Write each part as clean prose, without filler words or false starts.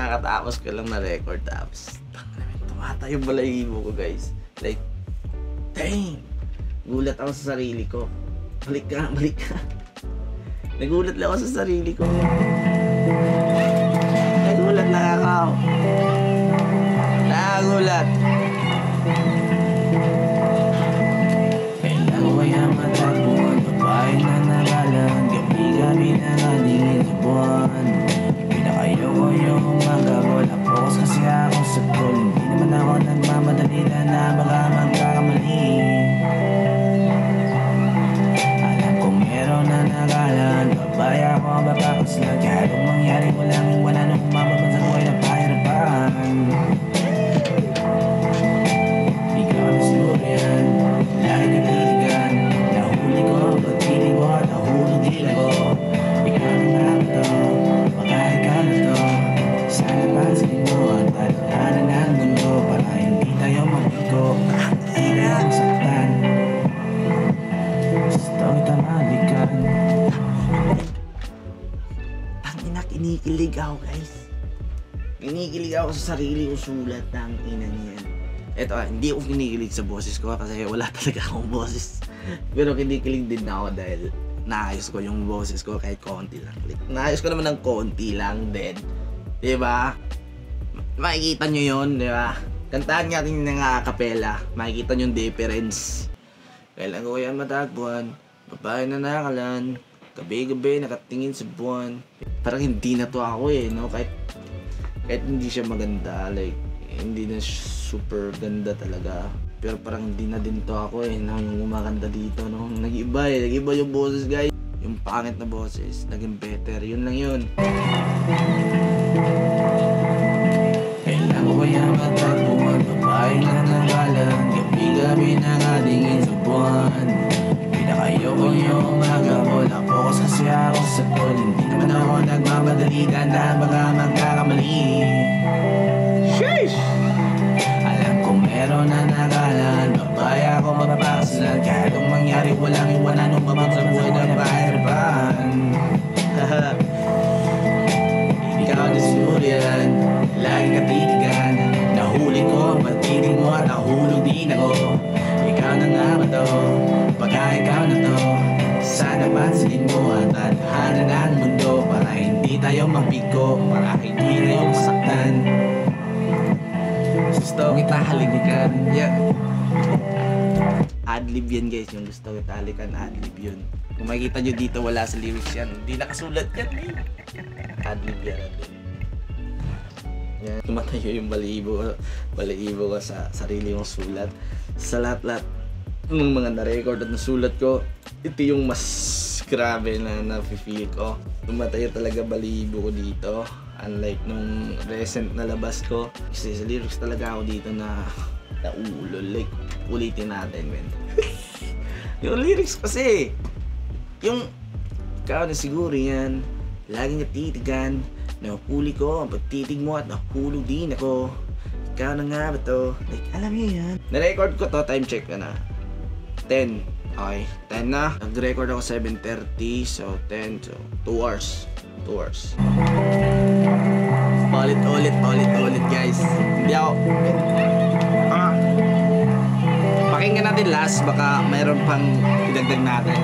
kakatapos ko lang na record tapos tumata yung balahibo ko guys. Like, dang! Gulat ako sa sarili ko. Balik ka. Nagulat lang ako sa sarili ko. Nagulat lang ako. Nagulat. Kailan ko kaya matagpuan? Babae na nagalang gabi-gabi na nalingin sa buwan. Pinakayo ko yung umaga. Wala focus kasi ako sa goal. Hindi naman ako nagmamadali na baka magkakamali. Alam kong meron na nagalang babae ako babakas lang. Kahit kung mangyari walang iwala nung umababan sa buhay na pahirapan. Ikaw na siguro yan. Lagi ka titigan. Nahuli ko ang pagtitig mo at nahulog din ako. Ikaw na nga ba to? Baka ikaw na to. Sana pansinin mo ang tadhana ng mundo para hindi tayo magbigo. Hindi tayo masaktan. Gusto kita malikan. Tangina, kinikilig ako guys. Kinikilig ako sa sarili ko sulat ng ina niyan. Eto, hindi ako kinikilig sa boses ko kasi wala talaga akong boses. Pero kinikilig din ako dahil naayos ko yung boses ko kahit konti lang. Like, naayos ko naman ng konti lang din. Diba? Makikita nyo yun, diba? Kantahan nga rin ng acapella. Makikita nyo yung difference. Kailan ko yan matagpuan? Babae na nakalan. Gabi-gabi nakatingin sa buwan. Parang hindi na to ako eh, no? Kahit hindi siya maganda, like, hindi na super ganda talaga. Pero parang hindi na din to ako eh, nang umakanta dito, no? Nag-iba eh, nag-iba yung boses guys. Yung pangit na boses, naging better, yun lang yun. Kailan ko kaya matagpuan? Babae na nagalang gabi-gabi nakalingin sa buwan. Pinakayo ko yung umaga. Wala focus kasi ako sa goal. Hindi naman ako nagmamadali na baka magkakamali. Sheesh! Alam kong meron na nagalan. Babae ako mababakas lang. Kahit kung mangyari walang iwanan nung babang sa buhay na pahirapan. Ikaw na siguro yan. Lagi ka titigan. Nahuli ko ang pagtitig mo at nahulog din ako. Ikaw na nga ba to? Baka ikaw na to. Sana pansinin mo ang tadhana ng mundo para hindi tayo mabigo, para hindi tayo masaktan. Gusto kita halikan. Yeah. Adlib yan guys, yung gusto kita halikan, adlib yun. Kung makikita nyo dito wala sa lyrics yan, hindi nakasulat yan eh. Adlib yan, adlib. Yan, tumatayo yung balahibo ko sa sarili kong sulat. Sa lahat-lahat ng mga na-record at nasulat ko, ito yung mas grabe na na-feel ko. Tumatayo talaga balahibo ko dito. Unlike nung recent na labas ko. Kasi sa lyrics talaga ako dito na naulol. Like, ulitin natin, men. Yung lyrics kasi, yung ikaw na siguro yan, laging natitigan. Nahuli ko ang pagtitig mo at nahulog din ako. Ikaw na nga ba to? Like, alam niyo yan. Na-record ko to, time check ka na. 10. Okay, 10 na. Nag-record ako 7:30, so 10, so 2 hours. 2 hours. Ulit guys. Hindi ako... Pakinggan natin last, baka mayroon pang idagdag natin.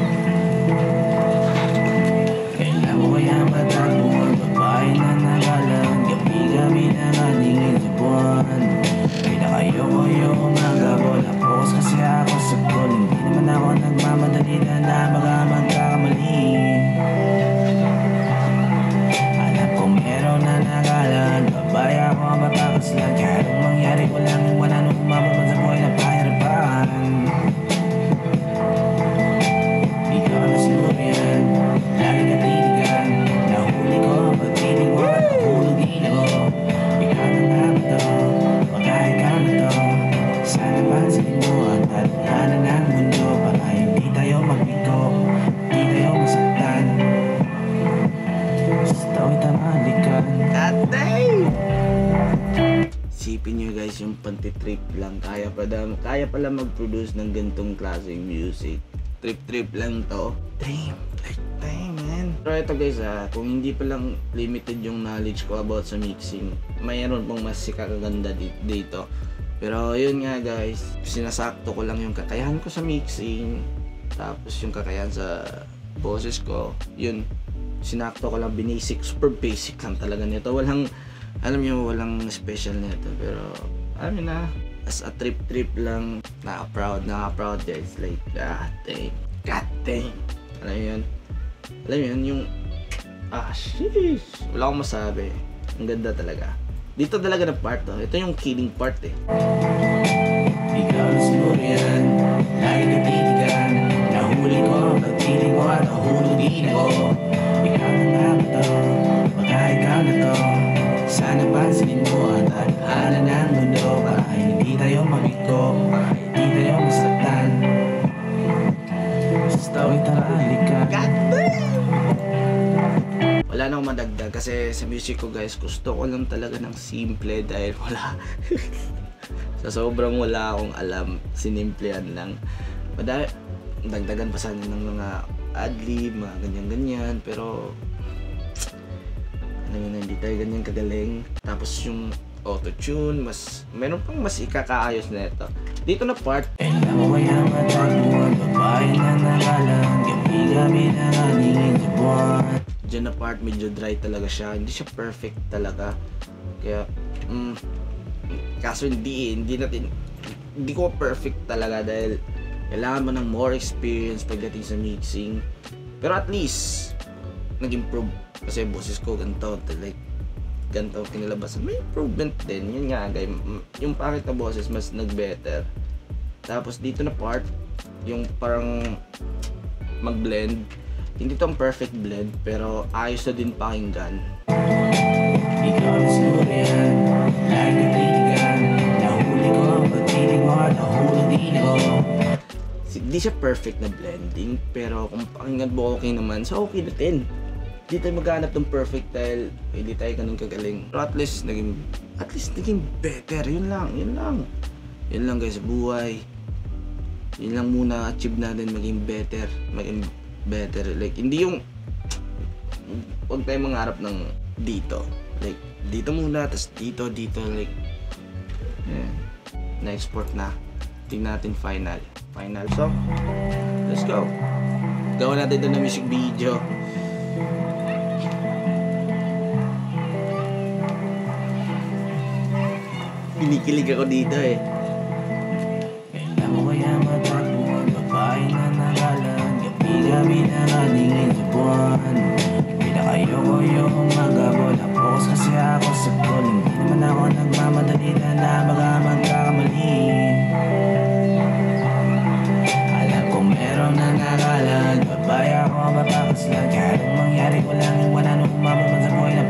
Kailan ko kaya matagpuan? Babae na nagalang gabi-gabi nakalingin sa buwan. Pinakayo ko yung umaga. Wala focus kasi ako sa goal. Hindi naman ako nagmamadali na baka magkakamali. Alam kong meron na nagalang babae ako matakas lang. Kahit kung mangyari walang iwanan nung umababan sa buhay na pahirapan. Ikaw na siguro yan. Lagi ka titigan. Nahuli ko ang pagtitig mo at nahulog din ako. Ikaw na nga ba to? Baka ikaw na to. Sana pansinin mo ang tadhana ng mundo para hindi tayo magbigo, hindi tayo masaktan. Gusto kita malikan. Atay! Isipin nyo guys, yung pantitrip lang. Kaya pala mag-produce ng gantong klaseng music. Trip lang to. Damn, like damn man. yun. Pero ito guys kung hindi pa lang limited yung knowledge ko about sa mixing, mayroon pong mas sikaganda dito. Pero yun nga guys, sinasakto ko lang yung kakayahan ko sa mixing, tapos yung kakayahan sa boses ko, yun, sinakto ko lang, super basic lang talaga nito. Walang, alam nyo, walang special nito. Pero, alam nyo na, as a trip lang, naka-proud guys. Like, God dang. Alam nyo yun? Alam nyo yun, yung, sheesh. Wala akong masabi. Ang ganda talaga. Dito talaga na part to. Ito yung killing part eh. Ikaw na siguro yan, lagi natitigan. Nahuli ko, pagpiling ko at nahulog din ako. Ikaw na nga ba to, baka ikaw na to. Sana pansinin mo ang tadhana ng mundo. Baka hindi tayo mabito, baka hindi tayo masaktan. Basta tara, halika. Wala na akong madagdag kasi sa music ko guys, gusto ko lang talaga ng simple dahil wala. Sa sobrang wala akong alam, sinimplehan lang. Dagdagan pa sana ng mga adlib, mga ganyan-ganyan, pero alam mo na, hindi tayo ganyan kagaling. Tapos yung auto-tune, meron pang mas ikakaayos na ito. Dito na part. Kailan mo kaya matagpuan, babae na nakalang, gabi-gabi na nalingin sa buwan. Diyan na part, medyo dry talaga siya. Hindi siya perfect talaga. Kaya, kaso hindi ko perfect talaga dahil kailangan mo ng more experience pagdating sa mixing. Pero at least, nag-improve. Kasi boses ko ganito, like, ganito kinilabasan. May improvement din. Yun nga, guys. Yung pangit na boses, mas nag-better. Tapos dito na part, yung parang mag-blend. Hindi to ang perfect blend, pero ayos na din pakinggan. Ikaw na siguro yan, lagi natitigan. Nahuli ko, pagpiling mo at nahulog din ako. Hindi siya perfect na blending, pero kung pakinggan mo okay naman, so okay na din. Hindi tayo maghanap ng perfect dahil hindi tayo ganun kagaling. Pero at least naging better. Yun lang guys sa buhay. Yun lang muna achieve natin, maging better. Like, hindi yung huwag tayo mangarap ng dito. Like, dito muna, tas dito, like, na-export na. Tingnan natin final song. Let's go. Gawa natin doon na music video. Kinikilig ako dito eh. Kailan mo kaya matagpuan, babae na nakalang, gabi-gabi na nalingin sa buwan. Pinakayo yung magabol, focus kasi ako sa goal. Hindi naman ako nagmamadali na baka magkakamali. Alam kong meron na nakalang, babae ako mapapaslan. Kahit anong mangyari ko lang yung wala nung umabot man sa buhay na